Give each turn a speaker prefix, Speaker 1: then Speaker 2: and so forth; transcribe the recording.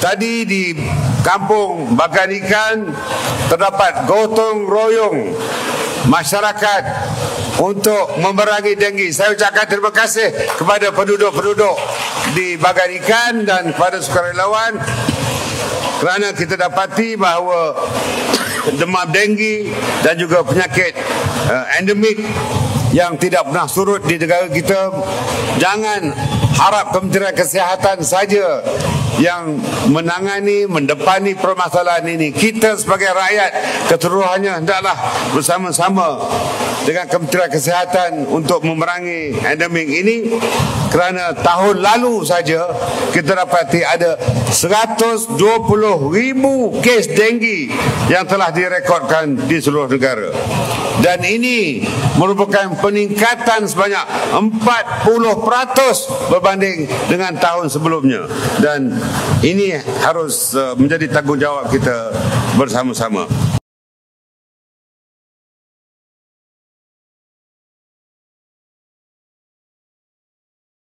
Speaker 1: Tadi di kampung Bagan Ikan terdapat gotong royong masyarakat untuk memerangi denggi. Saya ucapkan terima kasih kepada penduduk-penduduk di Bagan Ikan dan kepada sukarelawan kerana kita dapati bahawa demam denggi dan juga penyakit endemik yang tidak pernah surut di negara kita. Jangan harap Kementerian Kesihatan saja yang menangani, mendepani permasalahan ini. Kita sebagai rakyat keseluruhannya hendaklah bersama-sama dengan Kementerian Kesihatan untuk memerangi endemik ini, kerana tahun lalu saja kita dapati ada 120,000 kes denggi yang telah direkodkan di seluruh negara. Dan ini merupakan peningkatan sebanyak 40% berbanding dengan tahun sebelumnya. Dan ini harus menjadi tanggungjawab kita bersama-sama.